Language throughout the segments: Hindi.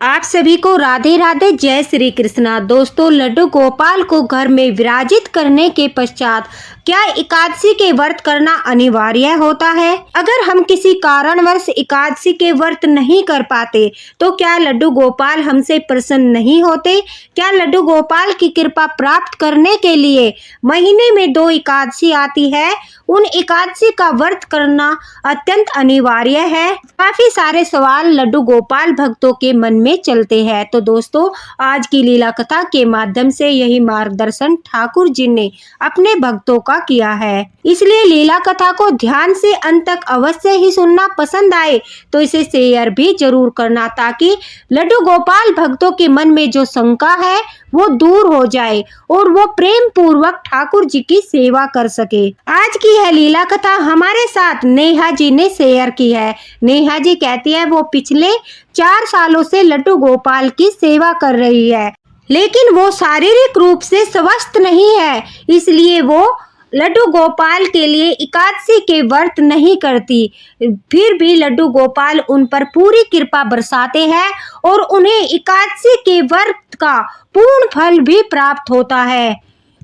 आप सभी को राधे राधे, जय श्री कृष्णा। दोस्तों, लड्डू गोपाल को घर में विराजित करने के पश्चात क्या एकादशी के व्रत करना अनिवार्य होता है? अगर हम किसी कारणवश एकादशी के व्रत नहीं कर पाते तो क्या लड्डू गोपाल हमसे प्रसन्न नहीं होते? क्या लड्डू गोपाल की कृपा प्राप्त करने के लिए महीने में 2 एकादशी आती है, उन एकादशी का व्रत करना अत्यंत अनिवार्य है? काफी सारे सवाल लड्डू गोपाल भक्तों के मन में चलते हैं। तो दोस्तों, आज की लीला कथा के माध्यम से यही मार्गदर्शन ठाकुर जी ने अपने भक्तों का किया है, इसलिए लीला कथा को ध्यान से अंत तक अवश्य ही सुनना। पसंद आए तो इसे शेयर भी जरूर करना, ताकि लड्डू गोपाल भक्तों के मन में जो शंका है वो दूर हो जाए और वो प्रेम पूर्वक ठाकुर जी की सेवा कर सके। आज की यह लीला कथा हमारे साथ नेहा जी ने शेयर की है। नेहा जी कहती है वो पिछले 4 सालों से लड्डू गोपाल की सेवा कर रही है, लेकिन वो शारीरिक रूप से स्वस्थ नहीं है, इसलिए वो लड्डू गोपाल के लिए एकादशी के व्रत नहीं करती। फिर भी लड्डू गोपाल उन पर पूरी कृपा बरसाते हैं और उन्हें एकादशी के व्रत का पूर्ण फल भी प्राप्त होता है,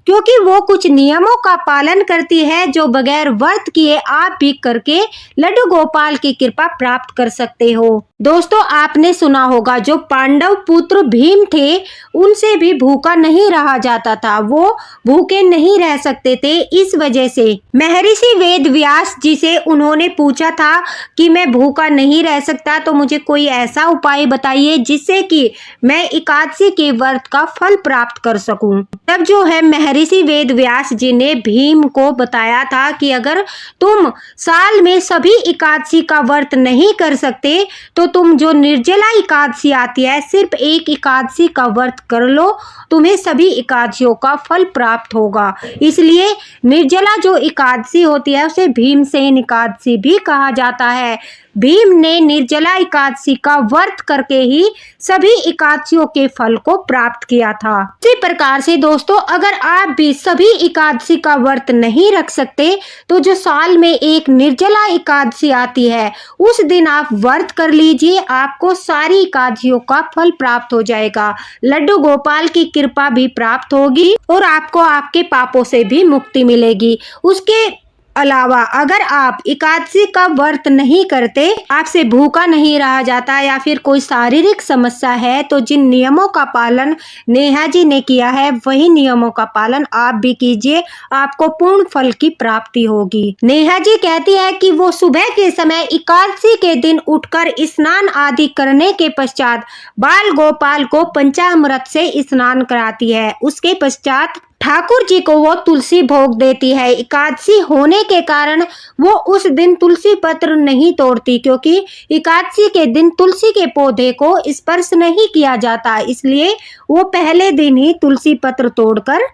क्योंकि वो कुछ नियमों का पालन करती है जो बगैर व्रत किए आप भी करके लड्डू गोपाल की कृपा प्राप्त कर सकते हो। दोस्तों, आपने सुना होगा जो पांडव पुत्र भीम थे उनसे भी भूखा नहीं रहा जाता था, वो भूखे नहीं रह सकते थे। इस वजह से महर्षि वेद व्यास जी से उन्होंने पूछा था कि मैं भूखा नहीं रह सकता, तो मुझे कोई ऐसा उपाय बताइए जिससे कि मैं एकादशी के व्रत का फल प्राप्त कर सकूं। तब जो है महर्षि वेद व्यास जी ने भीम को बताया था कि अगर तुम साल में सभी एकादशी का व्रत नहीं कर सकते तो तुम जो निर्जला एकादशी आती है, सिर्फ एक एकादशी का व्रत कर लो, तुम्हें सभी एकादशियों का फल प्राप्त होगा। इसलिए निर्जला जो एकादशी होती है उसे भीमसेन एकादशी भी कहा जाता है। भीम ने निर्जला एकादशी का व्रत करके ही सभी एकादशियों के फल को प्राप्त किया था। इसी प्रकार से दोस्तों, अगर आप भी सभी एकादशी का व्रत नहीं रख सकते तो जो साल में एक निर्जला एकादशी आती है उस दिन आप व्रत कर लीजिए, आपको सारी एकादशियों का फल प्राप्त हो जाएगा। लड्डू गोपाल की कृपा भी प्राप्त होगी और आपको आपके पापों से भी मुक्ति मिलेगी। उसके अलावा अगर आप एकादशी का व्रत नहीं करते, आपसे भूखा नहीं रहा जाता या फिर कोई शारीरिक समस्या है, तो जिन नियमों का पालन नेहा जी ने किया है वही नियमों का पालन आप भी कीजिए, आपको पूर्ण फल की प्राप्ति होगी। नेहा जी कहती है कि वो सुबह के समय एकादशी के दिन उठकर स्नान आदि करने के पश्चात बाल गोपाल को पंचामृत से स्नान कराती है। उसके पश्चात ठाकुर जी को वो तुलसी भोग देती है। एकादशी होने के कारण वो उस दिन तुलसी पत्र नहीं तोड़ती, क्योंकि एकादशी के दिन तुलसी के पौधे को स्पर्श नहीं किया जाता, इसलिए वो पहले दिन ही तुलसी पत्र तोड़कर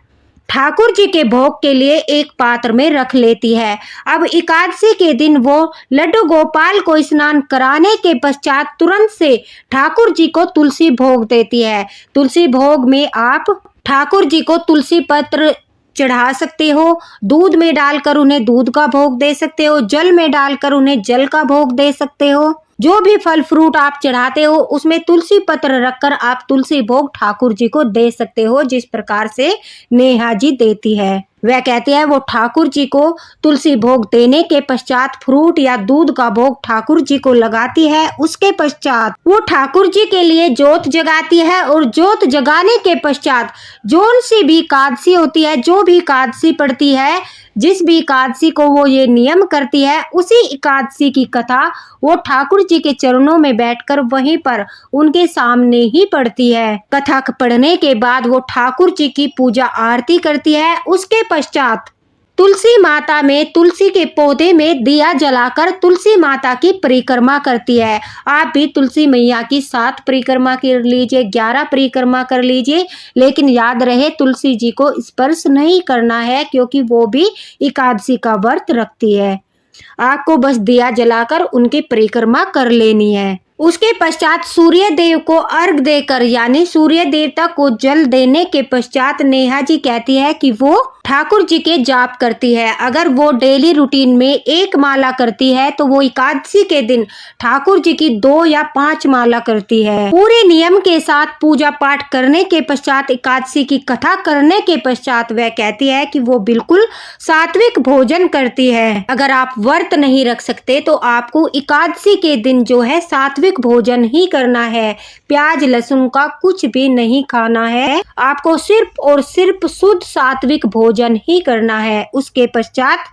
ठाकुर जी के भोग के लिए एक पात्र में रख लेती है। अब एकादशी के दिन वो लड्डू गोपाल को स्नान कराने के पश्चात तुरंत से ठाकुर जी को तुलसी भोग देती है। तुलसी भोग में आप ठाकुर जी को तुलसी पत्र चढ़ा सकते हो, दूध में डालकर उन्हें दूध का भोग दे सकते हो, जल में डालकर उन्हें जल का भोग दे सकते हो। जो भी फल फ्रूट आप चढ़ाते हो उसमें तुलसी पत्र रखकर आप तुलसी भोग ठाकुर जी को दे सकते हो, जिस प्रकार से नेहा जी देती है। वह कहती है वो ठाकुर जी को तुलसी भोग देने के पश्चात फ्रूट या दूध का भोग ठाकुर जी को लगाती है। उसके पश्चात वो ठाकुर जी के लिए जोत जगाती है और जोत जगाने के पश्चात जोन सी भी एकादशी होती है, जो भी एकादशी पड़ती है, जिस भी एकादशी को वो ये नियम करती है, उसी एकादशी की कथा वो ठाकुर जी के चरणों में बैठकर वहीं पर उनके सामने ही पढ़ती है। कथा पढ़ने के बाद वो ठाकुर जी की पूजा आरती करती है। उसके पश्चात तुलसी माता में तुलसी के पौधे में दिया जलाकर तुलसी माता की परिक्रमा करती है। आप भी तुलसी मैया की 7 परिक्रमा कर लीजिए, 11 परिक्रमा कर लीजिए, लेकिन याद रहे तुलसी जी को स्पर्श नहीं करना है, क्योंकि वो भी एकादशी का व्रत रखती है। आपको बस दिया जलाकर उनकी परिक्रमा कर लेनी है। उसके पश्चात सूर्य देव को अर्घ देकर, यानी सूर्य देवता को जल देने के पश्चात नेहा जी कहती है कि वो ठाकुर जी के जाप करती है। अगर वो डेली रूटीन में 1 माला करती है तो वो एकादशी के दिन ठाकुर जी की 2 या 5 माला करती है। पूरे नियम के साथ पूजा पाठ करने के पश्चात, एकादशी की कथा करने के पश्चात वह कहती है कि वो बिल्कुल सात्विक भोजन करती है। अगर आप व्रत नहीं रख सकते तो आपको एकादशी के दिन जो है सात्विक भोजन ही करना है। प्याज लहसुन का कुछ भी नहीं खाना है। आपको सिर्फ और सिर्फ शुद्ध सात्विक भोजन ही करना है। उसके पश्चात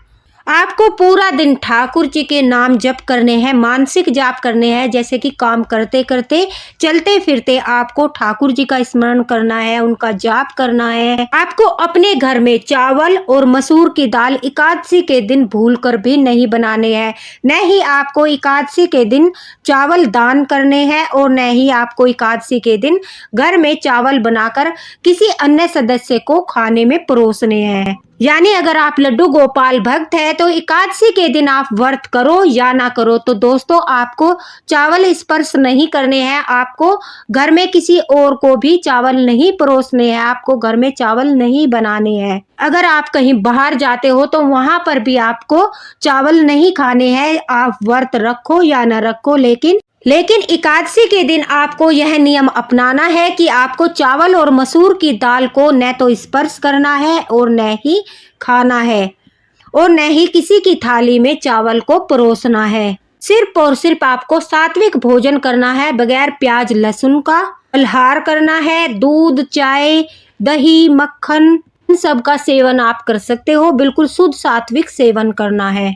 आपको पूरा दिन ठाकुर जी के नाम जप करने हैं, मानसिक जाप करने हैं। जैसे कि काम करते करते, चलते फिरते आपको ठाकुर जी का स्मरण करना है, उनका जाप करना है। आपको अपने घर में चावल और मसूर की दाल एकादशी के दिन भूलकर भी नहीं बनाने हैं। न ही आपको एकादशी के दिन चावल दान करने हैं और न ही आपको एकादशी के दिन घर में चावल बनाकर किसी अन्य सदस्य को खाने में परोसने हैं। यानी अगर आप लड्डू गोपाल भक्त है तो एकादशी के दिन आप व्रत करो या ना करो तो दोस्तों आपको चावल स्पर्श नहीं करने हैं। आपको घर में किसी और को भी चावल नहीं परोसने हैं। आपको घर में चावल नहीं बनाने हैं। अगर आप कहीं बाहर जाते हो तो वहां पर भी आपको चावल नहीं खाने हैं। आप व्रत रखो या ना रखो, लेकिन एकादशी के दिन आपको यह नियम अपनाना है कि आपको चावल और मसूर की दाल को न तो स्पर्श करना है और न ही खाना है और न ही किसी की थाली में चावल को परोसना है। सिर्फ और सिर्फ आपको सात्विक भोजन करना है, बगैर प्याज लहसुन का फलाहार करना है। दूध, चाय, दही, मक्खन इन सब का सेवन आप कर सकते हो। बिल्कुल शुद्ध सात्विक सेवन करना है।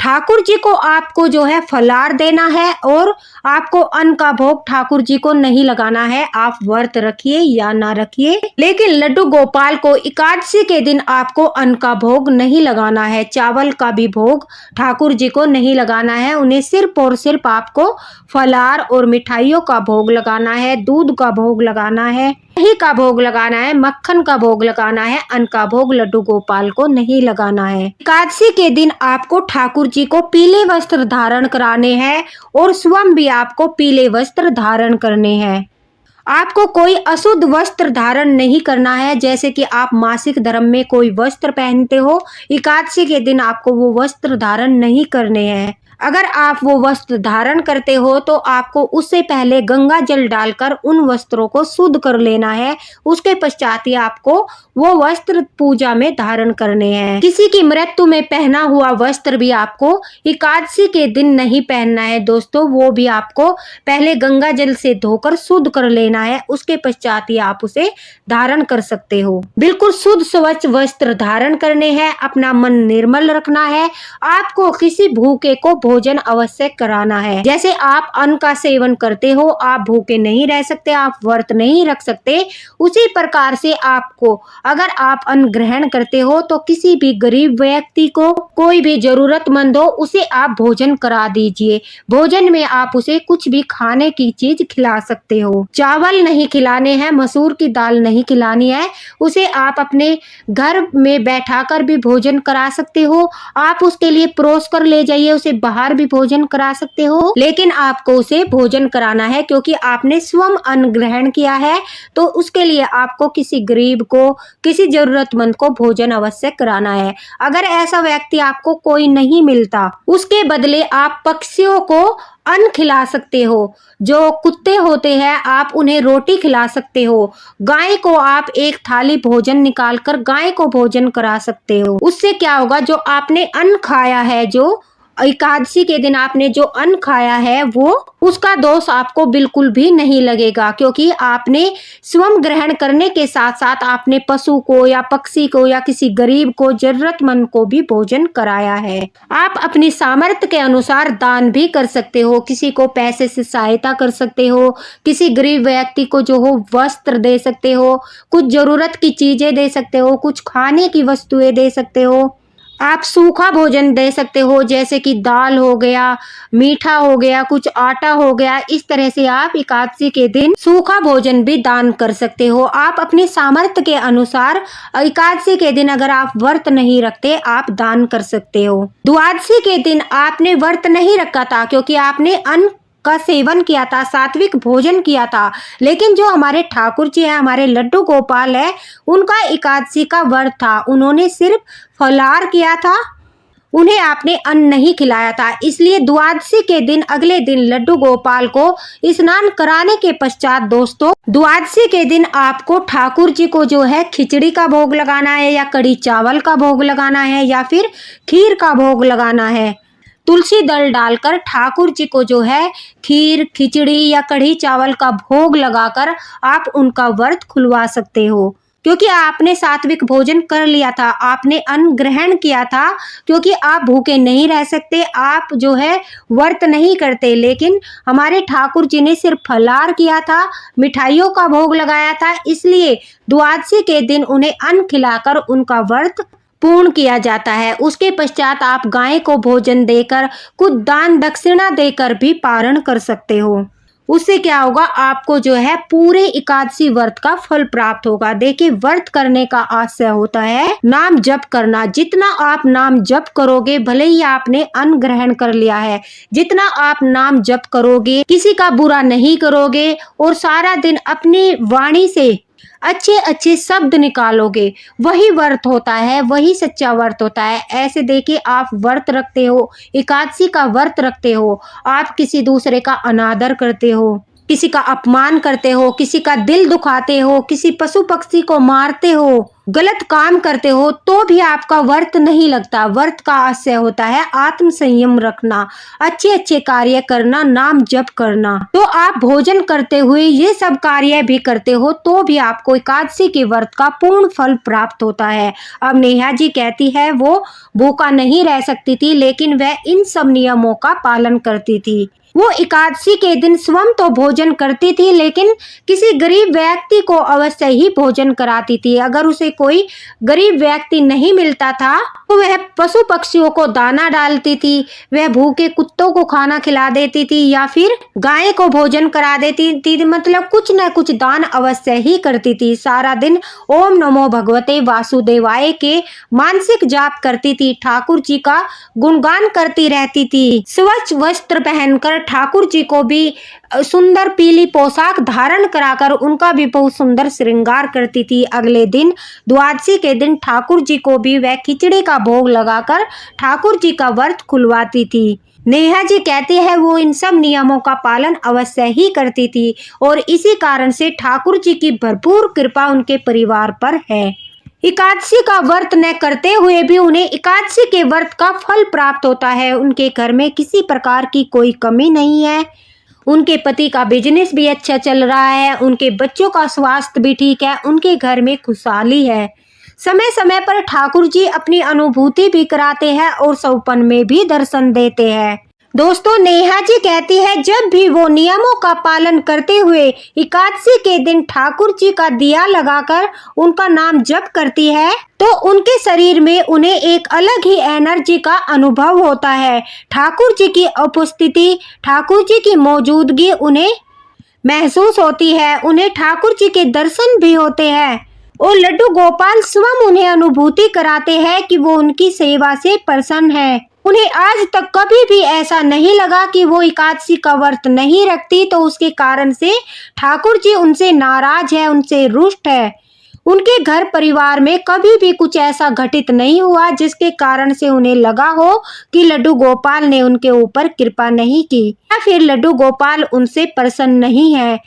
ठाकुर जी को आपको जो है फलाहार देना है और आपको अन्न का भोग ठाकुर जी को नहीं लगाना है। आप व्रत रखिए या ना रखिए, लेकिन लड्डू गोपाल को एकादशी के दिन आपको अन्न का भोग नहीं लगाना है। चावल का भी भोग ठाकुर जी को नहीं लगाना है। उन्हें सिर्फ और सिर्फ आपको फलाहार और मिठाइयों का भोग लगाना है, दूध का भोग लगाना है, दही का भोग लगाना है, मक्खन का भोग लगाना है। अन्न का भोग लड्डू गोपाल को नहीं लगाना है। एकादशी के दिन आपको ठाकुर जी को पीले वस्त्र धारण कराने हैं और स्वयं भी आपको पीले वस्त्र धारण करने हैं। आपको कोई अशुद्ध वस्त्र धारण नहीं करना है। जैसे कि आप मासिक धर्म में कोई वस्त्र पहनते हो, एकादशी के दिन आपको वो वस्त्र धारण नहीं करने हैं। अगर आप वो वस्त्र धारण करते हो तो आपको उससे पहले गंगा जल डालकर उन वस्त्रों को शुद्ध कर लेना है। उसके पश्चात ही आपको वो वस्त्र पूजा में धारण करने हैं। किसी की मृत्यु में पहना हुआ वस्त्र भी आपको एकादशी के दिन नहीं पहनना है दोस्तों। वो भी आपको पहले गंगा जल से धोकर शुद्ध कर लेना है। उसके पश्चात ही आप उसे धारण कर सकते हो। बिल्कुल शुद्ध स्वच्छ वस्त्र धारण करने हैं। अपना मन निर्मल रखना है। आपको किसी भूखे को भोजन अवश्य कराना है। जैसे आप अन्न का सेवन करते हो, आप भूखे नहीं रह सकते, आप व्रत नहीं रख सकते, उसी प्रकार से आपको अगर आप अन्न ग्रहण करते हो तो किसी भी गरीब व्यक्ति को, कोई भी जरूरतमंद हो, उसे आप भोजन करा दीजिए। भोजन में आप उसे कुछ भी खाने की चीज खिला सकते हो। चावल नहीं खिलाने हैं, मसूर की दाल नहीं खिलानी है। उसे आप अपने घर में बैठाकर भी भोजन करा सकते हो। आप उसके लिए परोस कर ले जाइए, उसे बाहर भी भोजन करा सकते हो, लेकिन आपको उसे भोजन कराना है क्योंकि आपने स्वयं अन्न ग्रहण किया है। तो उसके लिए आपको किसी गरीब को, किसी जरूरतमंद को भोजन अवश्य कराना है। अगर ऐसा व्यक्ति आपको कोई नहीं मिलता, उसके बदले आप पक्षियों को अन्न खिला सकते हो। जो कुत्ते होते हैं आप उन्हें रोटी खिला सकते हो। गाय को आप एक थाली भोजन निकालकर गाय को भोजन करा सकते हो। उससे क्या होगा, जो आपने अन्न खाया है, जो एकादशी के दिन आपने जो अन्न खाया है, वो उसका दोष आपको बिल्कुल भी नहीं लगेगा क्योंकि आपने स्वयं ग्रहण करने के साथ साथ आपने पशु को या पक्षी को या किसी गरीब को, जरूरतमंद को भी भोजन कराया है। आप अपनी सामर्थ्य के अनुसार दान भी कर सकते हो। किसी को पैसे से सहायता कर सकते हो, किसी गरीब व्यक्ति को जो हो वस्त्र दे सकते हो, कुछ जरूरत की चीजें दे सकते हो, कुछ खाने की वस्तुएं दे सकते हो। आप सूखा भोजन दे सकते हो, जैसे कि दाल हो गया, मीठा हो गया, कुछ आटा हो गया। इस तरह से आप एकादशी के दिन सूखा भोजन भी दान कर सकते हो। आप अपनी सामर्थ्य के अनुसार एकादशी के दिन अगर आप व्रत नहीं रखते, आप दान कर सकते हो। द्वादशी के दिन आपने व्रत नहीं रखा था क्योंकि आपने अन्न का सेवन किया था, सात्विक भोजन किया था। लेकिन जो हमारे ठाकुर जी है, हमारे लड्डू गोपाल है, उनका एकादशी का व्रत था। उन्होंने सिर्फ फलाहार किया था, उन्हें आपने अन्न नहीं खिलाया था। इसलिए द्वादशी के दिन, अगले दिन लड्डू गोपाल को स्नान कराने के पश्चात दोस्तों, द्वादशी के दिन आपको ठाकुर जी को जो है खिचड़ी का भोग लगाना है, या कड़ी चावल का भोग लगाना है, या फिर खीर का भोग लगाना है। तुलसी दल डालकर ठाकुर जी को जो है खीर, खिचड़ी या कढ़ी चावल का भोग लगाकर आप उनका व्रत खुलवा सकते हो। क्योंकि आपने सात्विक भोजन कर लिया था, आपने अन्न ग्रहण किया था, क्योंकि आप भूखे नहीं रह सकते, आप जो है व्रत नहीं करते। लेकिन हमारे ठाकुर जी ने सिर्फ फलाहार किया था, मिठाइयों का भोग लगाया था, इसलिए द्वादशी के दिन उन्हें अन्न खिलाकर उनका व्रत पूर्ण किया जाता है। उसके पश्चात आप गाय को भोजन देकर, कुछ दान दक्षिणा देकर भी पारण कर सकते हो। उससे क्या होगा, आपको जो है पूरे एकादशी व्रत का फल प्राप्त होगा। देखिए, व्रत करने का आशय होता है नाम जप करना। जितना आप नाम जप करोगे, भले ही आपने अन्न ग्रहण कर लिया है, जितना आप नाम जप करोगे, किसी का बुरा नहीं करोगे और सारा दिन अपनी वाणी से अच्छे अच्छे शब्द निकालोगे, वही व्रत होता है, वही सच्चा व्रत होता है। ऐसे देखिए, आप व्रत रखते हो, एकादशी का व्रत रखते हो, आप किसी दूसरे का अनादर करते हो, किसी का अपमान करते हो, किसी का दिल दुखाते हो, किसी पशु पक्षी को मारते हो, गलत काम करते हो, तो भी आपका व्रत नहीं लगता। व्रत का आशय होता है आत्म संयम रखना, अच्छे अच्छे कार्य करना, नाम जप करना। तो आप भोजन करते हुए ये सब कार्य भी करते हो, तो भी आपको एकादशी के व्रत का पूर्ण फल प्राप्त होता है। अब नेहा जी कहती है वो भूखा नहीं रह सकती थी, लेकिन वह इन सब नियमों का पालन करती थी। वो एकादशी के दिन स्वयं तो भोजन करती थी, लेकिन किसी गरीब व्यक्ति को अवश्य ही भोजन कराती थी। अगर उसे कोई गरीब व्यक्ति नहीं मिलता था तो वह पशु पक्षियों को दाना डालती थी, वह भूखे कुत्तों को खाना खिला देती थी, या फिर गाय को भोजन करा देती थी। मतलब कुछ न कुछ दान अवश्य ही करती थी। सारा दिन ओम नमो भगवते वासुदेवाय के मानसिक जाप करती थी, ठाकुर जी का गुणगान करती रहती थी। स्वच्छ वस्त्र पहनकर ठाकुर जी को भी सुंदर पीली पोशाक धारण कराकर उनका भी बहुत सुंदर श्रृंगार करती थी। अगले दिन द्वादशी के दिन ठाकुर जी को भी वह खिचड़ी का भोग लगाकर ठाकुर जी का व्रत खुलवाती थी। नेहा जी कहती है वो इन सब नियमों का पालन अवश्य ही करती थी, और इसी कारण से ठाकुर जी की भरपूर कृपा उनके परिवार पर है। एकादशी का व्रत न करते हुए भी उन्हें एकादशी के व्रत का फल प्राप्त होता है। उनके घर में किसी प्रकार की कोई कमी नहीं है, उनके पति का बिजनेस भी अच्छा चल रहा है, उनके बच्चों का स्वास्थ्य भी ठीक है, उनके घर में खुशहाली है। समय समय पर ठाकुर जी अपनी अनुभूति भी कराते हैं और सौपन में भी दर्शन देते हैं। दोस्तों, नेहा जी कहती है जब भी वो नियमों का पालन करते हुए एकादशी के दिन ठाकुर जी का दिया लगाकर उनका नाम जप करती है, तो उनके शरीर में उन्हें एक अलग ही एनर्जी का अनुभव होता है। ठाकुर जी की उपस्थिति, ठाकुर जी की मौजूदगी उन्हें महसूस होती है, उन्हें ठाकुर जी के दर्शन भी होते हैं, और लड्डू गोपाल स्वयं उन्हें अनुभूति कराते हैं कि वो उनकी सेवा से प्रसन्न है। उन्हें आज तक कभी भी ऐसा नहीं लगा कि वो एकादशी का व्रत नहीं रखती तो उसके कारण से ठाकुर जी उनसे नाराज है, उनसे रुष्ट है। उनके घर परिवार में कभी भी कुछ ऐसा घटित नहीं हुआ जिसके कारण से उन्हें लगा हो कि लड्डू गोपाल ने उनके ऊपर कृपा नहीं की, या फिर लड्डू गोपाल उनसे प्रसन्न नहीं है।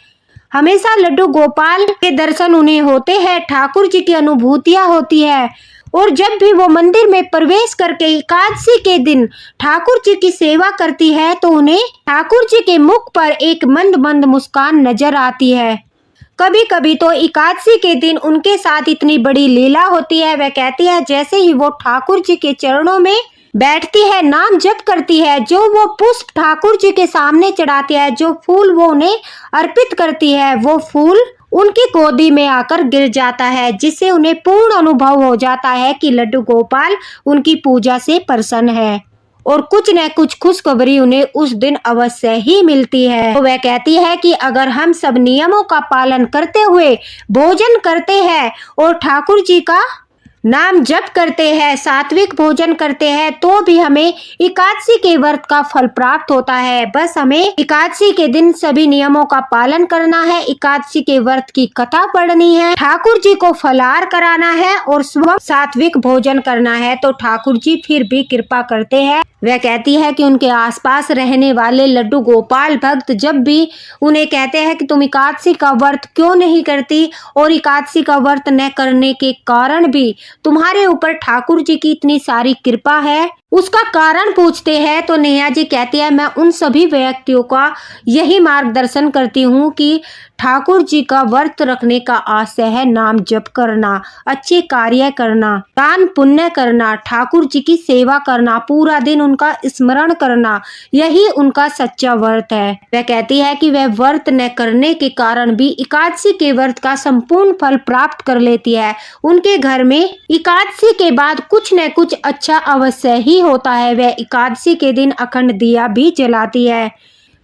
हमेशा लड्डू गोपाल के दर्शन उन्हें होते हैं, ठाकुर जी की अनुभूतियां होती है, और जब भी वो मंदिर में प्रवेश करके एकादशी के दिन ठाकुर जी की सेवा करती है तो उन्हें ठाकुर जी के मुख पर एक मंद मंद मुस्कान नजर आती है। कभी कभी तो एकादशी के दिन उनके साथ इतनी बड़ी लीला होती है, वह कहती है जैसे ही वो ठाकुर जी के चरणों में बैठती है, नाम जप करती है, जो वो पुष्प ठाकुर जी के सामने चढ़ाती है, जो फूल वो उन्हें अर्पित करती है, वो फूल उनकी गोदी में आकर गिर जाता है, जिससे उन्हें पूर्ण अनुभव हो जाता है कि लड्डू गोपाल उनकी पूजा से प्रसन्न है, और कुछ न कुछ खुशखबरी उन्हें उस दिन अवश्य ही मिलती है। तो वह कहती है कि अगर हम सब नियमों का पालन करते हुए भोजन करते हैं और ठाकुर जी का नाम जप करते हैं, सात्विक भोजन करते हैं, तो भी हमें एकादशी के व्रत का फल प्राप्त होता है। बस हमें एकादशी के दिन सभी नियमों का पालन करना है, एकादशी के व्रत की कथा पढ़नी है, ठाकुर जी को फलाहार कराना है और सुबह सात्विक भोजन करना है, तो ठाकुर जी फिर भी कृपा करते हैं। वह कहती है कि उनके आसपास रहने वाले लड्डू गोपाल भक्त जब भी उन्हें कहते हैं कि तुम एकादशी का व्रत क्यों नहीं करती, और एकादशी का व्रत न करने के कारण भी तुम्हारे ऊपर ठाकुर जी की इतनी सारी कृपा है, उसका कारण पूछते हैं, तो नेहा जी कहती है मैं उन सभी व्यक्तियों का यही मार्गदर्शन करती हूँ कि ठाकुर जी का व्रत रखने का आशय है नाम जप करना, अच्छे कार्य करना, दान पुण्य करना, ठाकुर जी की सेवा करना, पूरा दिन उनका स्मरण करना, यही उनका सच्चा व्रत है। वह कहती है कि वह व्रत न करने के कारण भी एकादशी के व्रत का संपूर्ण फल प्राप्त कर लेती है। उनके घर में एकादशी के बाद कुछ न कुछ अच्छा अवश्य ही होता है। वह एकादशी के दिन अखंड दिया भी जलाती है,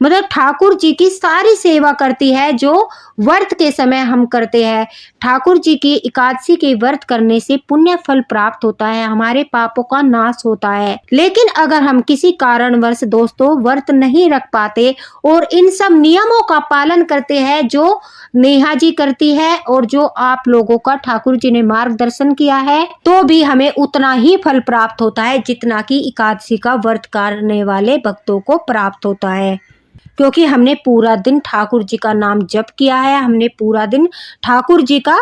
मतलब ठाकुर जी की सारी सेवा करती है जो व्रत के समय हम करते हैं। ठाकुर जी की एकादशी के व्रत करने से पुण्य फल प्राप्त होता है, हमारे पापों का नाश होता है। लेकिन अगर हम किसी कारणवश दोस्तों व्रत नहीं रख पाते और इन सब नियमों का पालन करते हैं जो नेहा जी करती है और जो आप लोगों का ठाकुर जी ने मार्गदर्शन किया है, तो भी हमें उतना ही फल प्राप्त होता है जितना कि एकादशी का व्रत करने वाले भक्तों को प्राप्त होता है। क्योंकि हमने पूरा दिन ठाकुर जी का नाम जप किया है, हमने पूरा दिन ठाकुर जी का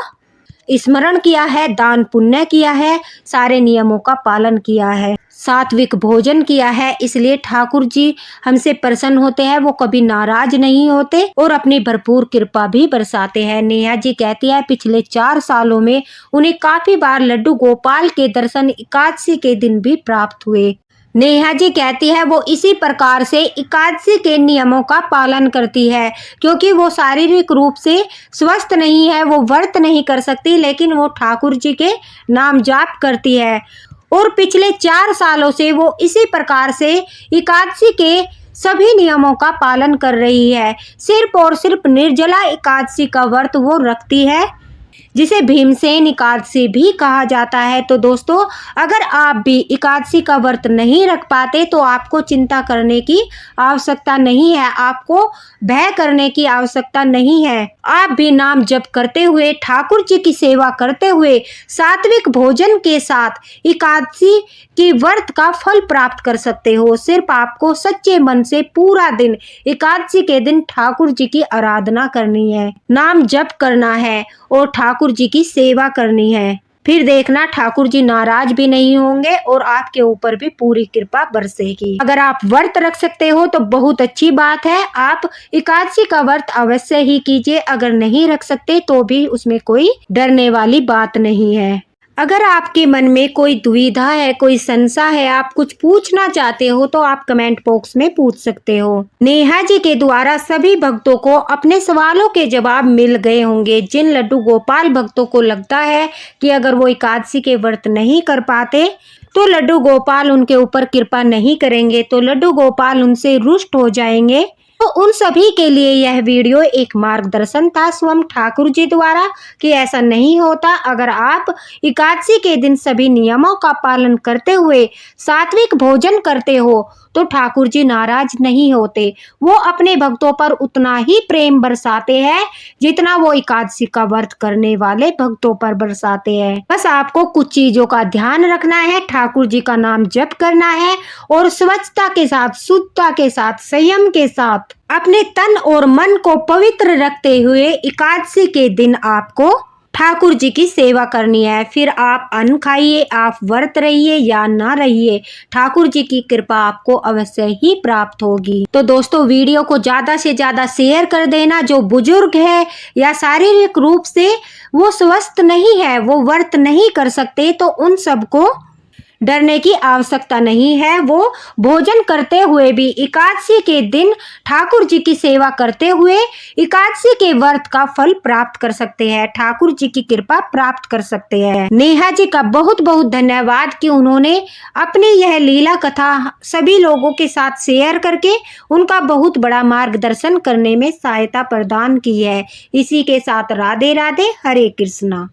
स्मरण किया है, दान पुण्य किया है, सारे नियमों का पालन किया है, सात्विक भोजन किया है, इसलिए ठाकुर जी हमसे प्रसन्न होते हैं। वो कभी नाराज नहीं होते और अपनी भरपूर कृपा भी बरसाते हैं। नेहा जी कहती है पिछले 4 सालों में उन्हें काफी बार लड्डू गोपाल के दर्शन एकादशी के दिन भी प्राप्त हुए। नेहा जी कहती है वो इसी प्रकार से एकादशी के नियमों का पालन करती है, क्योंकि वो शारीरिक रूप से स्वस्थ नहीं है, वो व्रत नहीं कर सकती, लेकिन वो ठाकुर जी के नाम जाप करती है और पिछले 4 सालों से वो इसी प्रकार से एकादशी के सभी नियमों का पालन कर रही है। सिर्फ और सिर्फ निर्जला एकादशी का व्रत वो रखती है, जिसे भीमसेन एकादशी भी कहा जाता है। तो दोस्तों अगर आप भी एकादशी का व्रत नहीं रख पाते तो आपको चिंता करने की आवश्यकता नहीं है, आपको भय करने की आवश्यकता नहीं है। आप भी नाम जप करते हुए, ठाकुर जी की सेवा करते हुए, सात्विक भोजन के साथ एकादशी की व्रत का फल प्राप्त कर सकते हो। सिर्फ आपको सच्चे मन से पूरा दिन एकादशी के दिन ठाकुर जी की आराधना करनी है, नाम जप करना है और ठाकुर जी की सेवा करनी है। फिर देखना ठाकुर जी नाराज भी नहीं होंगे और आपके ऊपर भी पूरी कृपा बरसेगी। अगर आप व्रत रख सकते हो तो बहुत अच्छी बात है, आप एकादशी का व्रत अवश्य ही कीजिए। अगर नहीं रख सकते तो भी उसमें कोई डरने वाली बात नहीं है। अगर आपके मन में कोई दुविधा है, कोई संशय है, आप कुछ पूछना चाहते हो तो आप कमेंट बॉक्स में पूछ सकते हो। नेहा जी के द्वारा सभी भक्तों को अपने सवालों के जवाब मिल गए होंगे। जिन लड्डू गोपाल भक्तों को लगता है कि अगर वो एकादशी के व्रत नहीं कर पाते तो लड्डू गोपाल उनके ऊपर कृपा नहीं करेंगे, तो लड्डू गोपाल उनसे रुष्ट हो जाएंगे, तो उन सभी के लिए यह वीडियो एक मार्गदर्शन था स्वयं ठाकुर जी द्वारा कि ऐसा नहीं होता। अगर आप एकादशी के दिन सभी नियमों का पालन करते हुए सात्विक भोजन करते हो तो ठाकुर जी नाराज नहीं होते। वो अपने भक्तों पर उतना ही प्रेम बरसाते हैं जितना वो एकादशी का व्रत करने वाले भक्तों पर बरसाते हैं। बस आपको कुछ चीजों का ध्यान रखना है, ठाकुर जी का नाम जप करना है और स्वच्छता के साथ, शुद्धता के साथ, संयम के साथ अपने तन और मन को पवित्र रखते हुए एकादशी के दिन आपको ठाकुर जी की सेवा करनी है। फिर आप अन्न खाइए, आप व्रत रहिए या ना रहिए, ठाकुर जी की कृपा आपको अवश्य ही प्राप्त होगी। तो दोस्तों वीडियो को ज्यादा से ज्यादा शेयर कर देना। जो बुजुर्ग है या शारीरिक रूप से वो स्वस्थ नहीं है, वो व्रत नहीं कर सकते, तो उन सबको डरने की आवश्यकता नहीं है। वो भोजन करते हुए भी एकादशी के दिन ठाकुर जी की सेवा करते हुए एकादशी के व्रत का फल प्राप्त कर सकते हैं, ठाकुर जी की कृपा प्राप्त कर सकते हैं। नेहा जी का बहुत बहुत धन्यवाद कि उन्होंने अपनी यह लीला कथा सभी लोगों के साथ शेयर करके उनका बहुत बड़ा मार्गदर्शन करने में सहायता प्रदान की है। इसी के साथ राधे राधे, हरे कृष्णा।